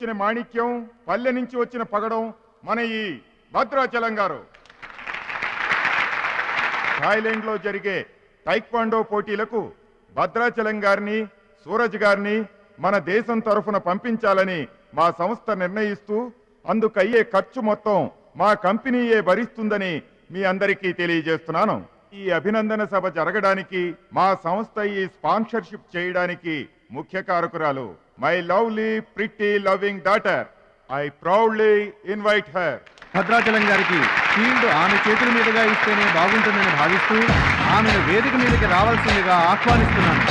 వచ్చిన మాణిక్యం, పల్లె నుంచి వచ్చిన పగడం మన ఈ భద్రాచలం గారు. థాయిలాండ్ లో జరిగే టైక్వాండో పోటీలకు భద్రాచలం గారిని, సూరజ్ గారిని మన దేశం తరఫున పంపించాలని మా సంస్థ నిర్ణయిస్తూ అందుకయ్యే ఖర్చు మొత్తం మా కంపెనీయే భరిస్తుందని మీ అందరికీ తెలియజేస్తున్నాను. ఈ అభినందన సభ జరగడానికి మా సంస్థ ఈ స్పాన్సర్షిప్ చేయడానికి ముఖ్య కారకురాలు my lovely pretty loving daughter. I proudly invite her. Bhadrachalam గారికి ఫీల్డ్ ఆమె చేతుల మీదుగా ఇస్తేనే బాగుంటుందని భావిస్తూ ఆమెను వేదిక మీదకి రావాల్సిందిగా ఆహ్వానిస్తున్నాను.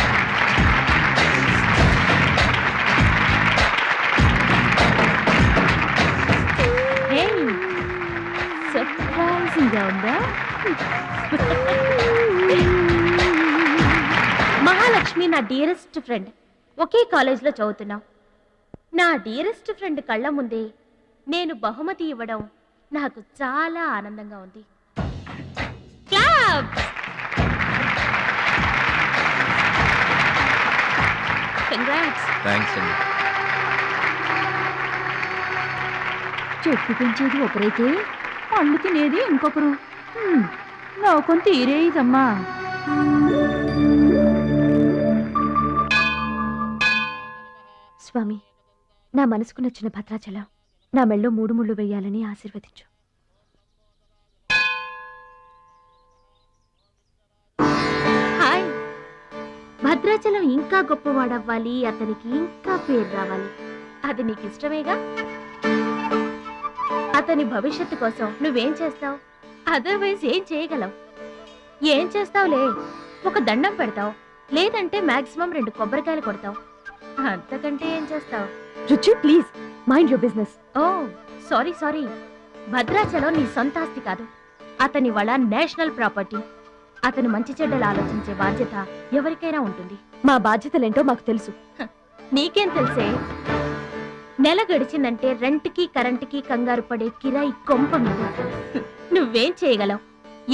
మహాలక్ష్మి నా డియరెస్ట్ ఫ్రెండ్. ఒకే కాలేజ్లో చదువుతున్నాం. నా డియరెస్ట్ ఫ్రెండ్ కళ్ళ ముందే నేను బహుమతి ఇవ్వడం నాకు చాలా ఆనందంగా ఉంది. చెట్టు పెంచేది ఒకరైతే పళ్ళు తినేది ఇంకొకరు. లోకం తీరేదమ్మా. స్వామి, నా మనసుకు నచ్చిన భద్రాచలం నా మెళ్ళో 3 ముళ్ళు వేయాలని ఆశీర్వదించు. హాయ్. భద్రాచలం ఇంకా గొప్పవాడవ్వాలి, అతనికి ఇంకా పేరు రావాలి. అది నీకు ఇష్టమేగా? అతని భవిష్యత్తు కోసం నువ్వేం చేస్తావు? అదర్వైజ్ ఏం చేయగలవు? ఏం చేస్తావులే, ఒక దండం పెడతావు, లేదంటే మాక్సిమం 2 కొబ్బరికాయలు కొడతావు. అంతకంటే ఏం చేస్తావు? Ruchi, please mind your business. Oh sorry. Bhadrachalam నీ సొంత ఆస్తి కాదు, అతని వాళ్ళ నేషనల్ ప్రాపర్టీ. అతను మంచి చెడ్డలు ఆలోచించే బాధ్యత ఎవరికైనా ఉంటుంది. మా బాధ్యతలేంటో మాకు తెలుసు. నీకేం తెలుసే? నెల గడిచిందంటే రెంట్కి కరెంటుకి కంగారు పడే కిరాయి కొంప మీద. నువ్వేం చేయగలవు?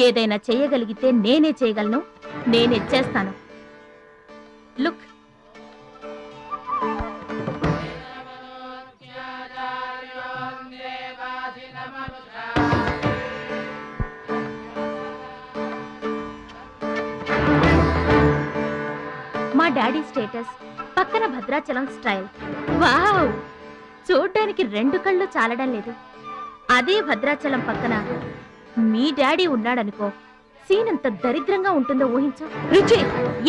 ఏదైనా చేయగలిగితే నేనే చేయగలను, నేనే చేస్తాను. లుక్, మా డాడీ స్టేటస్ పక్కన భద్రాచలం స్టైల్. వావ్, చూడ్డానికి 2 కళ్ళు చాలడం లేదు. అదే భద్రాచలం పక్కన మీ డాడీ ఉన్నాడనుకో, సీన్ ఎంత దరిద్రంగా ఉంటుందో ఊహించు. రుచి,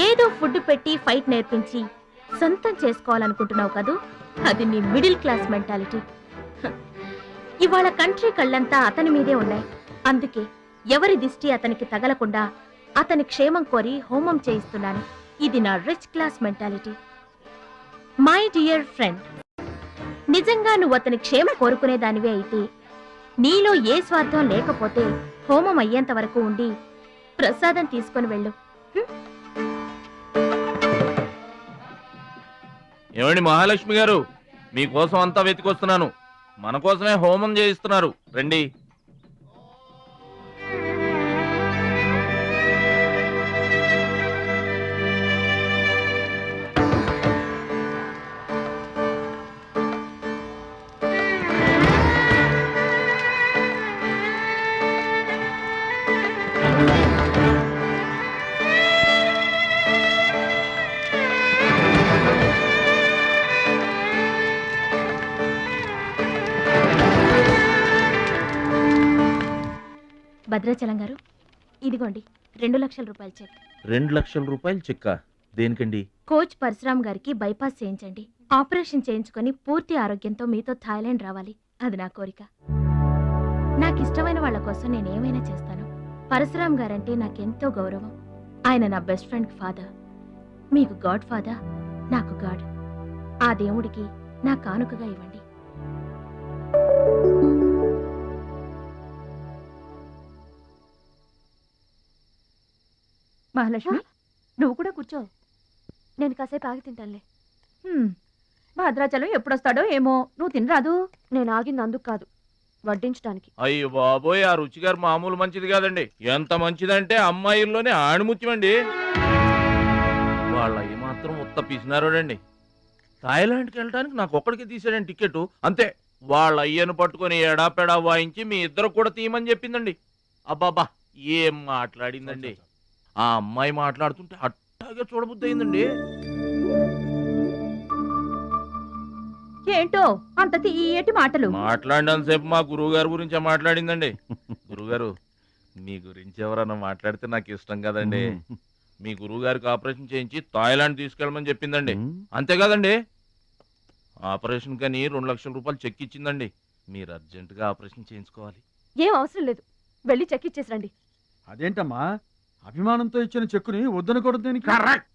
ఏదో ఫుడ్ పెట్టి ఫైట్ నేర్పించి సొంతం చేసుకోవాలనుకుంటున్నావు కదూ, అది నీ మిడిల్ క్లాస్ మెంటాలిటీ. ఇవాళ కంట్రీ కళ్ళంతా అతని మీదే ఉన్నాయి. అందుకే ఎవరి దిష్టి అతనికి తగలకుండా అతని క్షేమం కోరి హోమం చేయిస్తున్నాను. ఇది నా rich class mentality. My dear friend, నిజంగా నువ్వు అతని క్షేమం కోరుకునే దానివే అయితే, నీలో ఏ స్వార్థం లేకపోతే హోమం అయ్యేంత వరకు ఉండి ప్రసాదం తీసుకొని వెళ్ళు. ఏమండి మహాలక్ష్మి గారు, మీకోసం అంతా వెతికొస్తున్నాను. మన కోసమే హోమం చేయిస్తున్నారు, రండి. భద్రాచలం గారు, ఇదిగోండి 2 లక్షల రూపాయల చెక్. 2 లక్షల రూపాయలు చెక్కా? దేనికండి? కోచ్ పరశురామ్ గారికి బైపాస్ చేయించండి. ఆపరేషన్ చేయించుకొని పూర్తి ఆరోగ్యంతో మీతో థాయిలాండ్ రావాలి. అది నా కోరిక. నాకు ఇష్టమైన వాళ్ళ కోసం నేనేమైనా చేస్తాను. పరశురామ్ గారంటే నాకెంతో గౌరవం. ఆయన నా బెస్ట్ ఫ్రెండ్ ఫాదర్. మీకు గాడ్ ఫాదర్, నాకు గాడ్. ఆ దేవుడికి నా కానుకగా ఇవ్వండి. మహాలక్ష్మి, నువ్వు కూడా కూర్చో. నేను కాసేపు ఆగి తింటానులే. భద్రాచలం ఎప్పుడొస్తాడో ఏమో, నువ్వు తినరాదు. నేను ఆగింది అందుకు కాదు, వడ్డించడానికి. అయ్యో బాబోయ్, ఆ రుచి గారు మామూలు మంచిది కాదండి. ఎంత మంచిదంటే అమ్మాయిల్లోనే ఆణిముత్యమండి. వాళ్ళ మాత్రం ఉత్త పిసినారోడండి. థాయిలాండ్కి వెళ్ళడానికి నాకు ఒక్కడికి తీసాడండి టికెట్. అంతే, వాళ్ళ అయ్యను పట్టుకొని ఎడాపెడా వాయించి మీ ఇద్దరు కూడా తీయమని చెప్పిందండి. అబ్బాబా ఏం మాట్లాడిందండి. ఆ అమ్మాయి మాట్లాడుతుంటే అట్టాగే చూడబుద్ధి అయిందండి. ఏంటో అంత తీయటి మాటలు. మాట్లాడినంతసేపు మా గురువు గారి గురించే మాట్లాడిందండి. గురుగారు, మీ గురించి ఎవరన్నా మాట్లాడితే నాకు ఇష్టం కదండి. మీ గురువు గారికి ఆపరేషన్ చేయించి థాయిలాండ్ తీసుకెళ్ళమని చెప్పిందండి. అంతే కదండి. ఆపరేషన్ కని 2 లక్షల రూపాయలు చెక్ ఇచ్చిందండి. మీరు అర్జెంటుగా ఆపరేషన్ చేయించుకోవాలి. ఏం అవసరం లేదు, వెళ్ళి చెక్ ఇచ్చేసరండి. అదేంటమ్మా, అభిమానంతో ఇచ్చిన చెక్కుని వద్దనకూడదు. కరెక్ట్.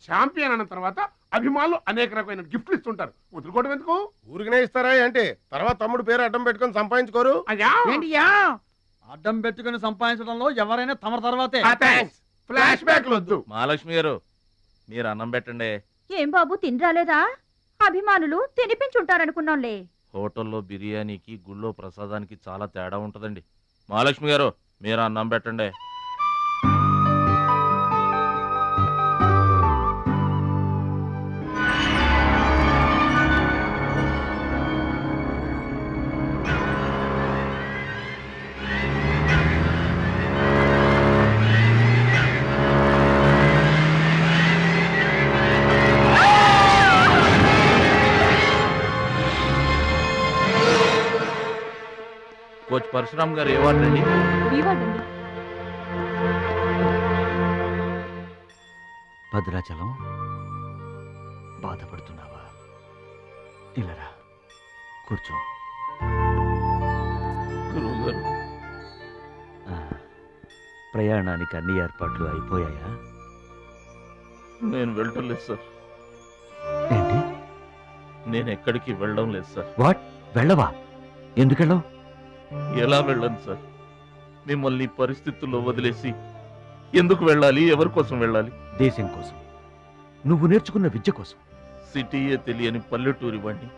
ఛాంపియన్ అన్న తర్వాత అభిమానులు అనేక రకమైన గిఫ్ట్లు ఇస్తుంటారు. వదులుకోవడం ఎందుకు? ఊరికనే ఇస్తారా ఏంటి? తర్వాత తమ్ముడు పేరు అడ్డం పెట్టుకొని సంపాదించుకోరు. అయ్యా అడ్డం పెట్టుకుని సంపాదించడంలో ఎవరైనా తమ తర్వాతే. ఫ్లాష్ బ్యాక్ వద్దు. మహాలక్ష్మి గారు, మీరు అన్నం పెట్టండి. ఏం బాబు తినరాలేదా? అభిమానులు తినిపించుంటారనుకున్నాంలే. హోటల్లో బిర్యానీకి గుళ్ళో ప్రసాదానికి చాలా తేడా ఉంటుందండి. మహాలక్ష్మి గారు, మీరు అన్నం పెట్టండి. కోచ్ పరశురామ్ గారు ఏ వార్డు అండి? వివాడండి. భద్రాచలం, బాధపడుతున్నావా? ఇలారా కూర్చో. గురువు గారు, ఆ, ప్రయాణానికి అన్ని ఏర్పాట్లు అయిపోయాయా? నేను వెళ్ళటం లేదు సార్. ఏంటి? నేను ఎక్కడికి వెళ్ళడం లేదు సార్. వాట్? వెళ్ళవా? ఎందుకెళ్ళవు? ఎలా వెళ్ళను సార్? మిమ్మల్ని పరిస్థితుల్లో వదిలేసి ఎందుకు వెళ్ళాలి? ఎవరి కోసం వెళ్ళాలి? దేశం కోసం, నువ్వు నేర్చుకున్న విద్య కోసం. సిటీయే తెలియని పల్లెటూరి వాణ్ణి.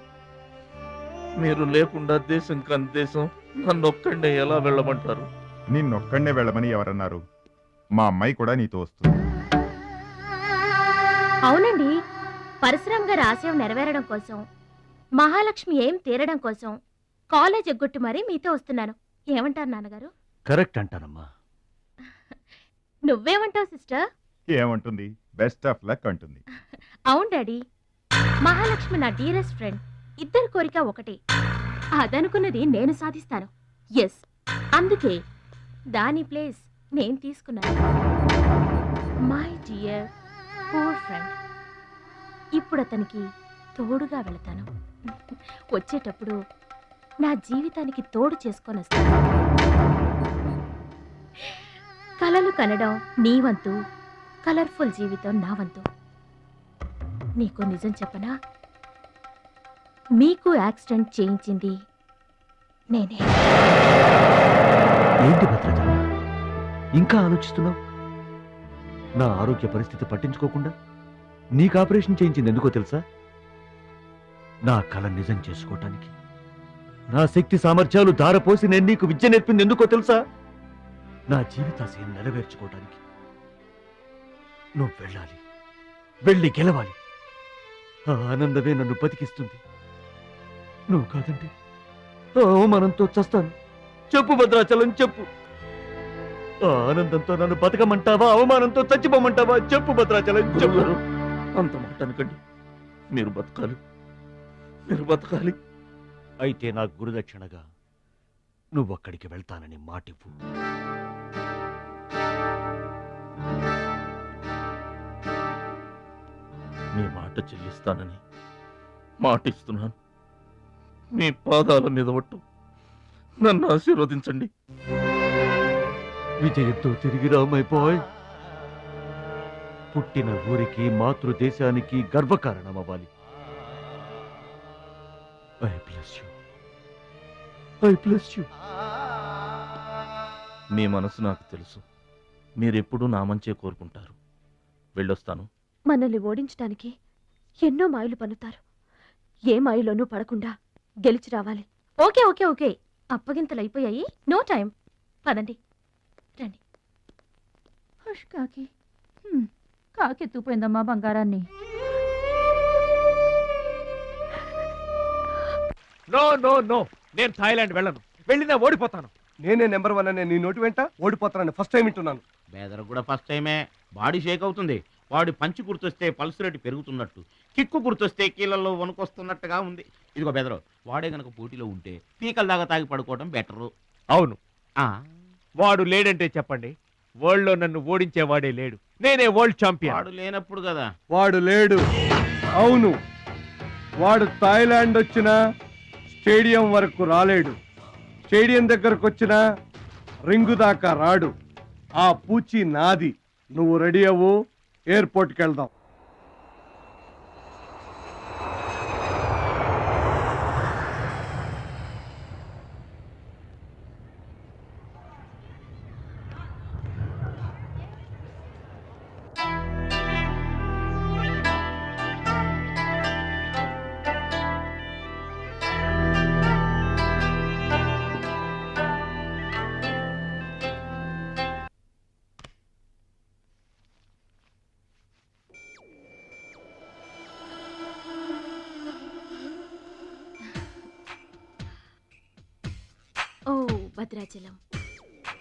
మీరు లేకుండా దేశం కాని దేశం నన్నొక్కండే ఎలా వెళ్ళమంటారు? నిన్నొక్కడే వెళ్ళమని ఎవరన్నారు? మా అమ్మాయి కూడా నీతో వస్తుంది. అవునండి, పరశురామ్ గారి ఆశయం నెరవేరడం కోసం, మహాలక్ష్మి ఏం తీరడం కోసం కాలేజ్ ఎగ్గొట్టి మరీ మీతో వస్తున్నాను. ఏమంటారు నాన్నగారు? కరెక్ట్ అంటానమ్మా. నువ్వేమంటావు సిస్టర్? ఏమంటుంది? బెస్ట్ ఆఫ్ లక్ అంటుంది. అవును డాడీ, మహాలక్ష్మి నా డీరెస్ట్ ఫ్రెండ్. ఇద్దరి కోరిక ఒకటే. అదనుకున్నది నేను సాధిస్తాను. ఎస్, అందుకే దాని ప్లేస్ నేను తీసుకున్నాను. My dear poor friend. ఇప్పుడు అతనికి తోడుగా వెళతాను. వచ్చేటప్పుడు నా జీవితానికి తోడు చేసుకొని వస్తాను. కలలు కనడం నీ వంతు, కలర్ఫుల్ జీవితం నా వంతు. నీకు నిజం చెప్పనా? మీకు యాక్సిడెంట్ చేయించింది నేనే. ఏంటి భద్రాచలం, ఇంకా ఆలోచిస్తున్నావు? నా ఆరోగ్య పరిస్థితి పట్టించుకోకుండా నీకు ఆపరేషన్ చేయించింది ఎందుకో తెలుసా? నా కళ నిజం చేసుకోవటానికి. నా శక్తి సామర్థ్యాలు ధారపోసి నేను నీకు విద్య నేర్పింది ఎందుకో తెలుసా? నా జీవితాశయం నెరవేర్చుకోవటానికి. నువ్వు వెళ్ళాలి, వెళ్ళి గెలవాలి. ఆ ఆనందమే నన్ను బతికిస్తుంది. నువ్వు కాదంటే ఆ అవమానంతో చస్తాను. చెప్పు భద్రాచలం, చెప్పు. ఆ ఆనందంతో నన్ను బతకమంటావా, అవమానంతో చచ్చిపోమంటావా? చెప్పు భద్రాచలం, చెప్పు. అంత మాట అనకండి. మీరు బతకాలి, మీరు బతకాలి. అయితే నా గురుదక్షిణగా నువ్వు అక్కడికి వెళ్తానని మాటివ్వు. మీ మాట చెల్లిస్తానని మాటిస్తున్నాను. మీ పాదాల మీద ఒట్టు. నన్ను ఆశీర్వదించండి. విజయంతో తిరిగి రామైపోయ్. పుట్టిన ఊరికి, మాతృదేశానికి గర్వకారణమవ్వాలి. I bless you. I bless you. మీ మనసు నాకు తెలుసు. మీరెప్పుడూ నా మంచే కోరుకుంటారు. వెళ్ళొస్తాను. మనల్ని ఓడించడానికి ఎన్నో మాయలు పన్నుతారు. ఏ మాయలోనూ పడకుండా గెలిచి రావాలి. ఓకే ఓకే ఓకే, అప్పగింతలు అయిపోయాయి. No time. పదండి, రండి. కాకి కాకెత్తుపోయిందమ్మా బంగారాన్ని. నో నో నో, నేను థాయిలాండ్ వెళ్ళను. వెళ్ళినా ఓడిపోతాను. నేనే నెంబర్ 1 అనే నీ నోటి వెంట ఓడిపోతానని ఫస్ట్ టైం వింటున్నాను. బేదర్ కూడా ఫస్ట్ టైమే. బాడీ షేక్ అవుతుంది. వాడి పంచి గుర్తొస్తే పల్స్ రేటు పెరుగుతున్నట్టు, కిక్కు గుర్తొస్తే కీళ్ళల్లో వణుకొస్తున్నట్టుగా ఉంది. ఇదిగో బెదరు, వాడే గనక పోటీలో ఉంటే పీకల దాకా తాగి పడుకోవడం బెటరు. అవును, వాడు లేడంటే చెప్పండి. వరల్డ్ లో నన్ను ఓడించేవాడే లేడు. నేనే వరల్డ్ ఛాంపియన్. వాడు లేనప్పుడు కదా. వాడు లేడు. అవును, వాడు థాయిలాండ్ వచ్చినా స్టేడియం వరకు రాలేడు. స్టేడియం దగ్గరకు వచ్చినా రింగు దాకా రాడు. ఆ పూచి నాది. నువ్వు రెడీ అవ్వు, ఎయిర్పోర్ట్కి వెళ్దాం. ఓ భద్రాచలం,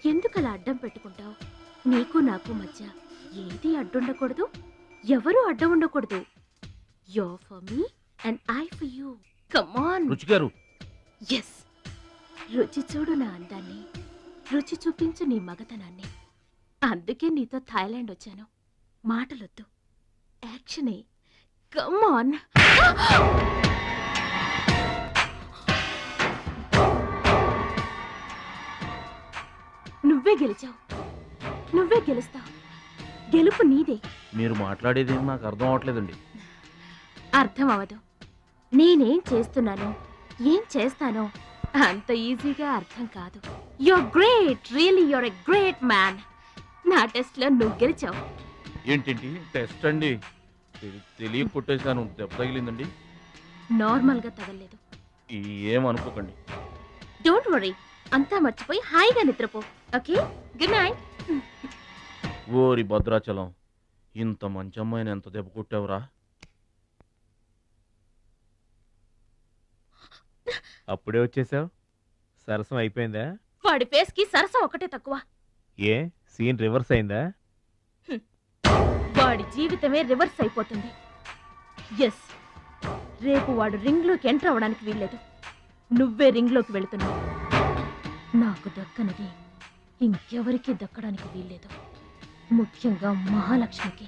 ఎందుకలా అడ్డం పెట్టుకుంటావు? నీకు నాకు మధ్య ఏది అడ్డుండకూడదు, ఎవరు అడ్డం ఉండకూడదు. You for me and I for you. Come on రుచి గారు. ఎస్, రుచి చూడు నా అందాన్ని, రుచి చూపించు నీ మగతనాన్ని. అందుకే నీతో థాయిలాండ్ వచ్చాను. మాటలొద్దు, యాక్షనే. Come on. నువ్వే గెలిచావు, నువ్వే గెలుస్తావు. గెలుపు నీదే. మీరు మాట్లాడేది నాకు అర్థం అవట్లేదండి. అర్థం అవదు. నేనేం చేస్తున్నానో, ఏం చేస్తానో అంత ఈజీగా అర్థం కాదు. You're great, really you're a great man. నా టెస్ట్ లో నువ్వు గెలిచావు. ఏంటి టెస్ట్ అండి? తెలియ కొట్టేశాను. దెబ్బ తగిలిందండి. నార్మల్ గా తగలేదు. ఏమనుకోకండి. డోంట్ వరీ, అంతా మర్చిపోయి హాయిగా నిద్రపో. Okay, good night. ఓరి భద్రాచలం, ఇంత మంచి అమ్మాయిని ఎంత దెబ్బ కొట్టావురా? అప్పుడే వచ్చేసావు. సరసం అయిపోయిందా? వాడి ఫేస్ కి సరసం ఒకటే తక్కువ. ఏ సీన్ రివర్స్ అయిందా? వాడి జీవితమే రివర్స్ అయిపోతుంది. ఎస్, రేపు వాడు రింగ్ లోకి ఎంటర్ అవడానికి వీల్లేదు. నువ్వే రింగ్ లోకి వెళుతున్నావు. నాకు దక్కనిది ఇంకెవరికి దక్కడానికి వీల్లేదు, ముఖ్యంగా మహాలక్ష్మికి.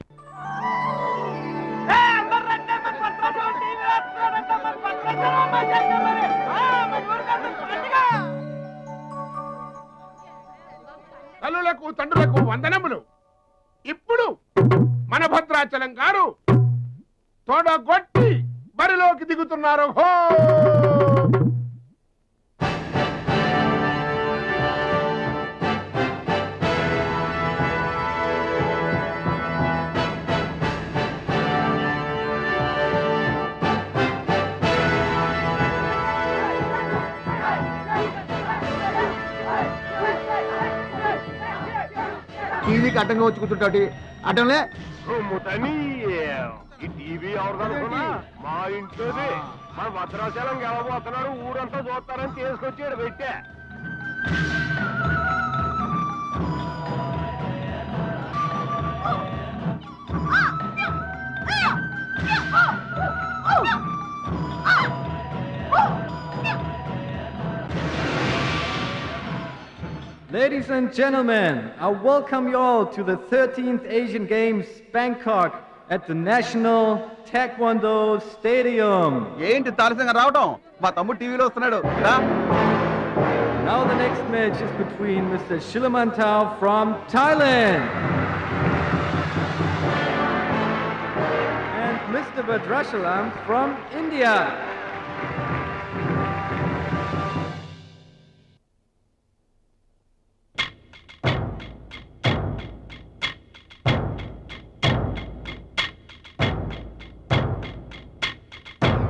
తల్లులకు తండ్రులకు వందనములు. ఇప్పుడు మన భద్రాచలం గారు తోడగొట్టి బరిలోకి దిగుతున్నారు. హో! టీవీకి అడ్డంగా వచ్చి కూర్చుంటాడు. అడ్డంలే ఈ టీవీ ఎవరు? మా ఇంట్లోది. మా భద్రాచలం గెలబోతున్నాడు, ఊరంతా చూస్తారని తీసుకొచ్చాడు పెట్టే. Ladies and gentlemen, I welcome you all to the 13th Asian Games, Bangkok, at the National Taekwondo Stadium. ఏంటి తారసంగా రావటం? మా తమ్ముడు టీవీలో వస్తున్నాడు. Now the next match is between Mr. Shilamantau from Thailand and Mr. Badrashalam from India.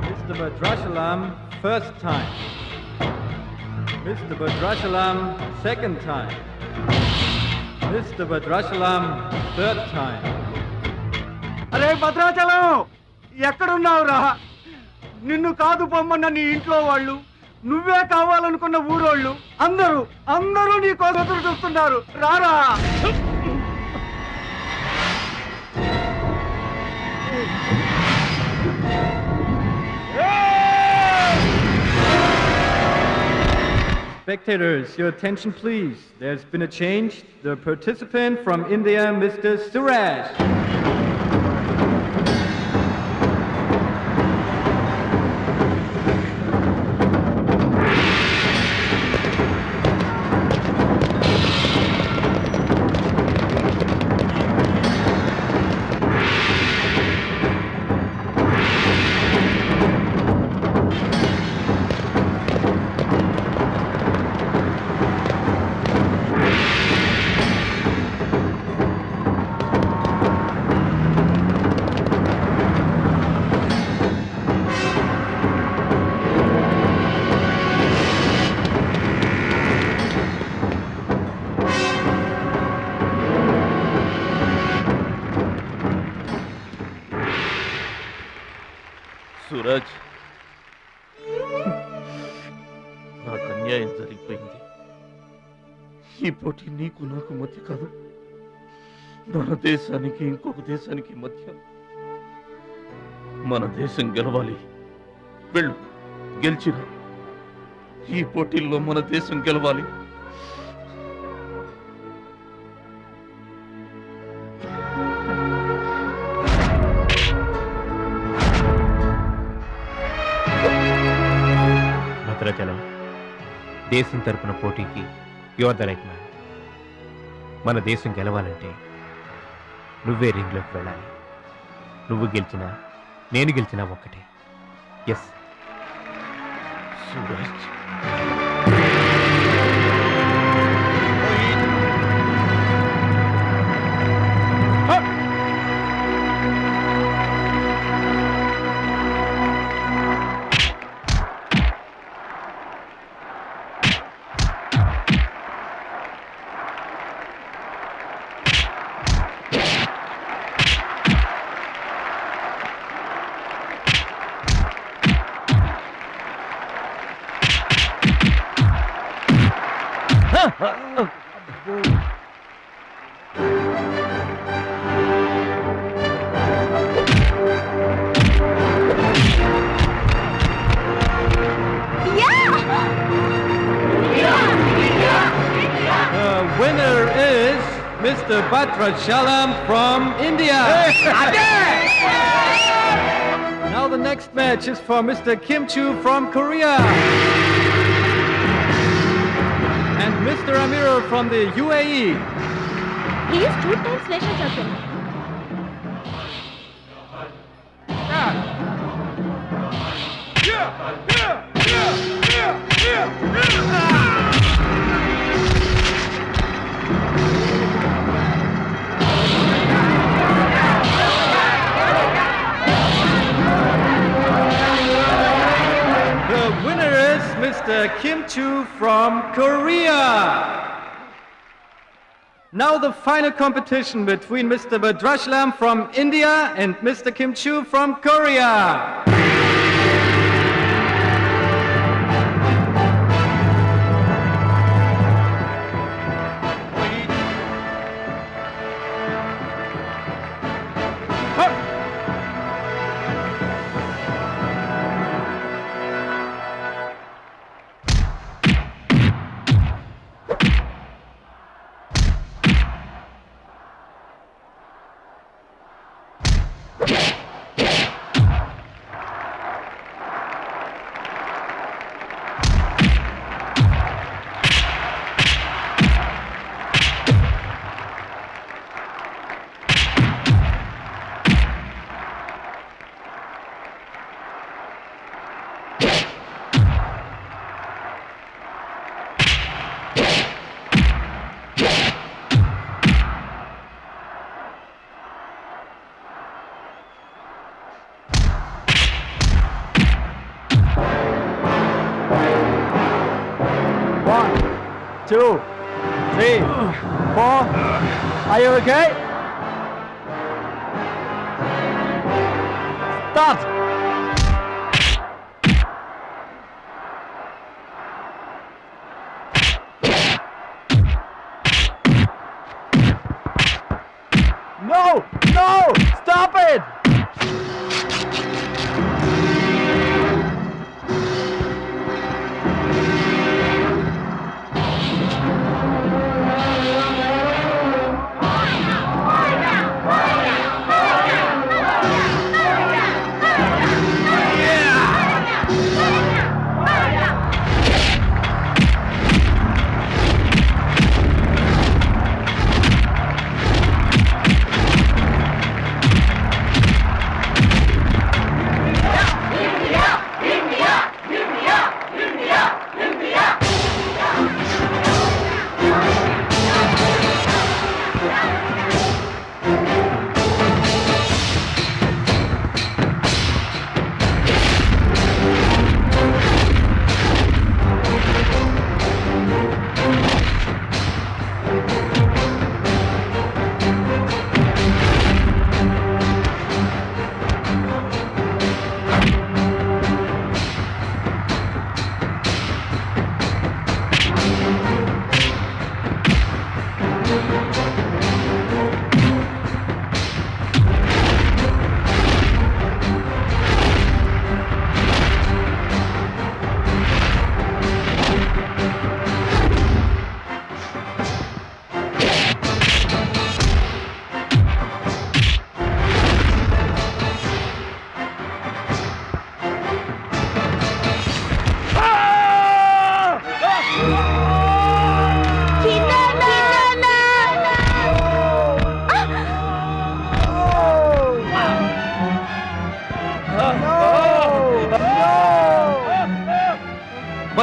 Mr. Badrashalam, first time. Mr. Badrashalam, second time. Mr. Badrashalam, third time. అరే భద్రాచలం, ఎక్కడున్నావురా? నిన్ను కాదు పొమ్మన్న నీ ఇంట్లో వాళ్ళు నువ్వే కావాలనుకున్న ఊరోళ్ళు అందరూ అందరూ నీ కోసం ఎదురు చూస్తున్నారు. రారా. Spectators, your attention please. There's been a change. The participant from India, Mr. Suraj. Suraj, నాకు అన్యాయం జరిగిపోయింది. ఈ పోటీ నీకు నాకు మధ్య కాదు, మన దేశానికి ఇంకొక దేశానికి మధ్య. మన దేశం గెలవాలి. వెళ్ళు, గెలిచిరా. ఈ పోటీల్లో మన దేశం గెలవాలి. భద్రాచలం, దేశం తరపున పోటీకి యువర్ ద రైట్ మ్యాన్. మన దేశం గెలవాలంటే నువ్వే రింగ్లోకి వెళ్ళాలి. నువ్వు గెలిచినా నేను గెలిచినా ఒక్కటే. Yes Suraj. Winner is Mr. Bhadrachalam from India. Now the next match is for Mr. Kim Chu from Korea. And Mr. Amir from the UAE. He is 2 times national champion. The winner is Mr. Kim Chu from Korea. Now the final competition between Mr. Bhadrachalam from India and Mr. Kim Chu from Korea. Two, three, four. Are you okay? Start.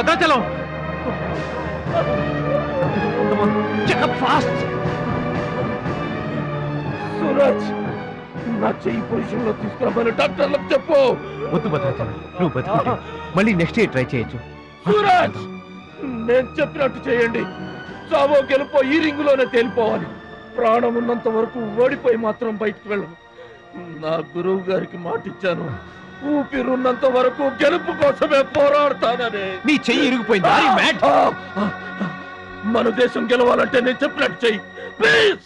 Bhadrachalam checkup fast. Suraj, నా చెయ్యి position లో తీసుకురామని డాక్టర్లకు చెప్పు. వద్దు భద్రాచలం, నువ్వు బతుకుంటే మళ్ళీ next year try చేయొచ్చు. సూరజ్, నేను చెప్పినట్టు చేయండి. చావో గెలుపో ఈ రింగులోనే తేలిపోవాలి. ప్రాణం ఉన్నంత వరకు ఓడిపోయి మాత్రం బయటకు వెళ్ళను. నా గురువు గారికి మాటిచ్చాను, ఊపిరున్నంత వరకు గెలుపు కోసమే పోరాడతానని. నీ చెయ్యి ఇరిగిపోయింది. మన దేశం గెలవాలంటే నేను చెప్పినట్టు చెయ్యి ప్లీజ్.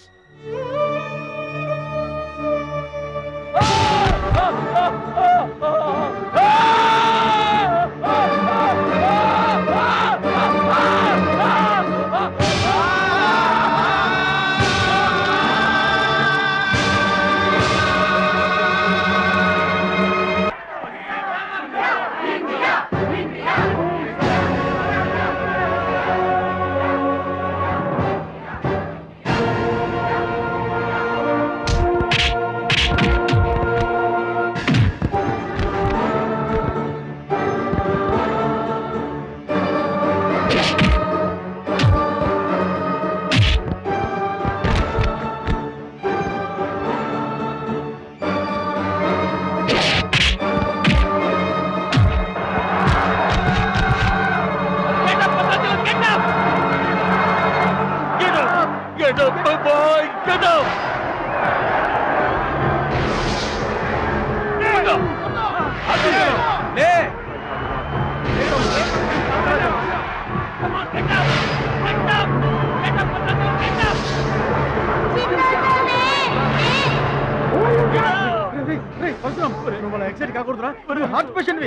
ఎక్సైట్ కాకూడదురా, హార్ట్ పేషెంట్.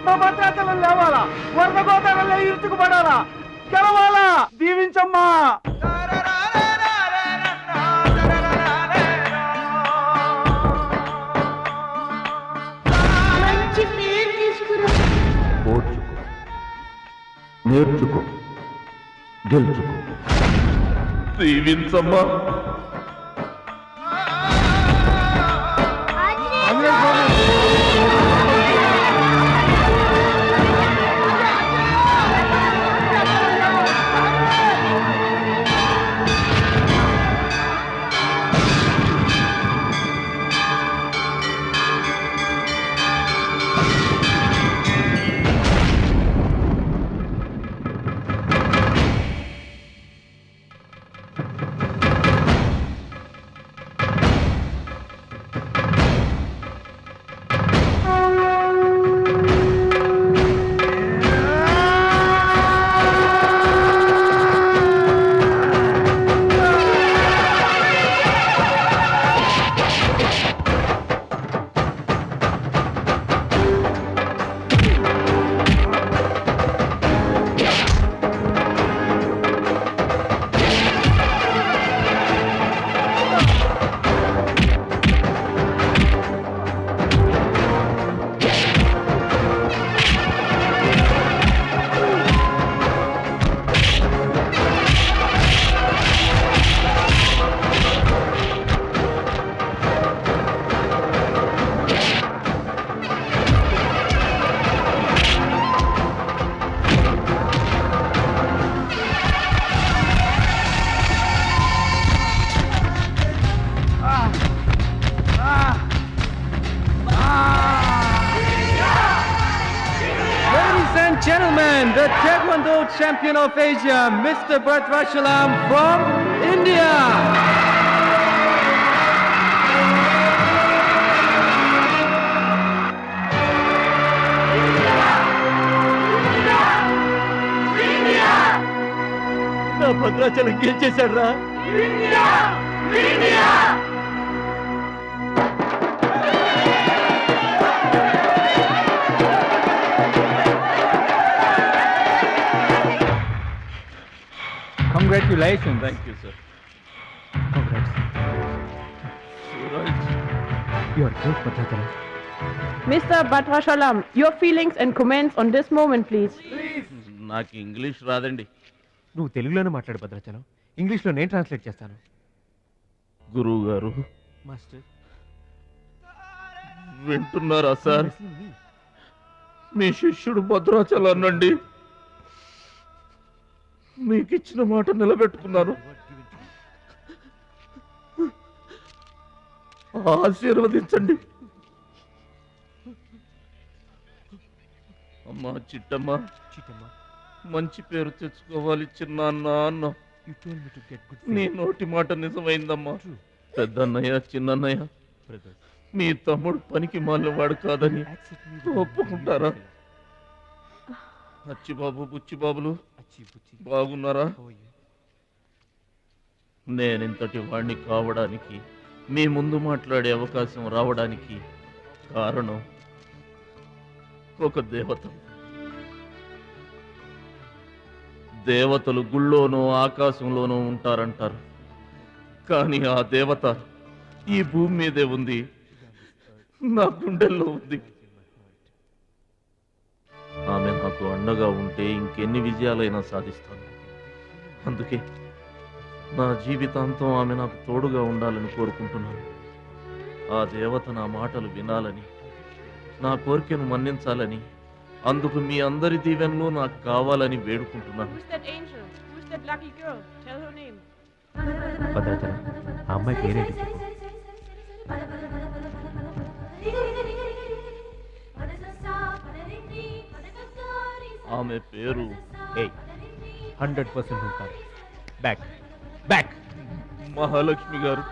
మా భద్రాచలం లేవాలా, వరద గోదావరిలో ఇరుచుకుపడాలా, గెలవాలా, దీవించమ్మా. నేర్చుకో, గెలుచుకో, దీవించమ్మా. Gentlemen, the Taekwondo champion of Asia, Mr. Bhadrachalam from India. నా భద్రాచలం గెలిచేశాడు రా. Congratulations. Thank you, sir. Congrats. Suraj. You are great, Bhadrachalam. Mr. Bhadrachalam, your feelings and comments on this moment, please. నాకు English రాదండి. నువ్వు తెలుగులోనే మాట్లాడు భద్రాచలం, ఇంగ్లీష్లో నేను translate చేస్తాను. గురువు గారు మాస్టర్ వింటున్నారా సార్? మీ శిష్యుడు భద్రాచలాన్నండి. మీకు ఇచ్చిన మాట నిలబెట్టుకున్నాను. ఆశీర్వదించండి. అమ్మా చిట్టమ్మ, మంచి పేరు తెచ్చుకోవాలి చిన్నాన్న అన్న. నీ నోటి మాట నిజమైందమ్మా. పెద్దన్నయ్య, చిన్నన్నయ్య, మీ తమ్ముడు పనికి మాలినవాడు కాదని ఒప్పుకుంటారా? అచ్చిబాబు, బుచ్చిబాబులు బాగున్నారా? నేనింతటి వాణ్ణి కావడానికి, మీ ముందు మాట్లాడే అవకాశం రావడానికి కారణం ఒక దేవత. దేవతలు గుళ్ళోనూ ఆకాశంలోనూ ఉంటారంటారు, కానీ ఆ దేవత ఈ భూమి మీదే ఉంది, నా గుండెల్లో ఉంది. ఆమె నాకు అండగా ఉంటే ఇంకెన్ని విజయాలైనా సాధిస్తాను. అందుకే నా జీవితాంతం ఆమె నాకు తోడుగా ఉండాలని కోరుకుంటున్నాను. ఆ దేవత నా మాటలు వినాలని, నా కోరికను మన్నించాలని, అందుకు మీ అందరి దీవెనలు నాకు కావాలని వేడుకుంటున్నాను. భద్రాచలం, ఆ అమ్మాయి పేరేంటి? ఆమె పేరు 100% నువ్వు కాదు. బ్యాక్ బ్యాక్ మహాలక్ష్మి గారు.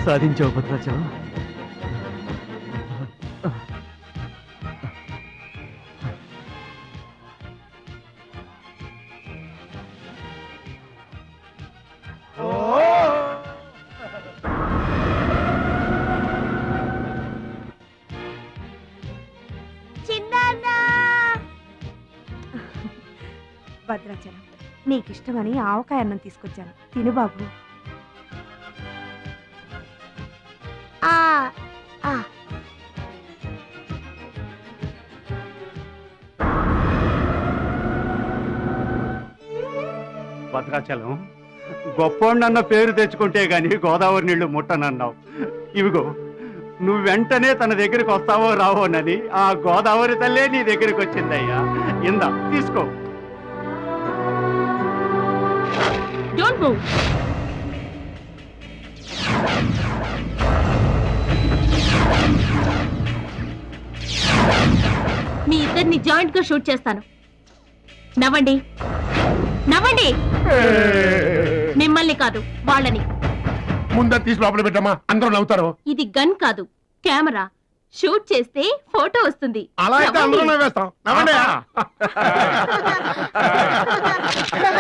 సాధించావు భద్రాచలం. భద్రాచలం, నీకిష్టమని ఆవకాయ అన్నం తీసుకొచ్చాను, తిను బాబు. భద్రాచలం, గొప్పోండన్న పేరు తెచ్చుకుంటే గాని గోదావరి నీళ్లు ముట్టనన్నావు. ఇవిగో, నువ్వు వెంటనే తన దగ్గరికి వస్తావో రావోనని ఆ గోదావరి తల్లే నీ దగ్గరికి వచ్చిందయ్యా. ఇందా తీసుకో. Don't move. మీ ఇద్దరిని జాయింట్ గా షూట్ చేస్తాను. నవ్వండి, నవ్వండి. మిమ్మల్ని కాదు, వాళ్ళని. ముందా తీసి లోపల పెట్టమ్మా, అందరూ నవ్వుతారు. ఇది గన్ కాదు, కెమెరా. షూట్ చేస్తే ఫోటో వస్తుంది. అలా అయితే అందరూ నవ్వేస్తాం. నవ్వండి.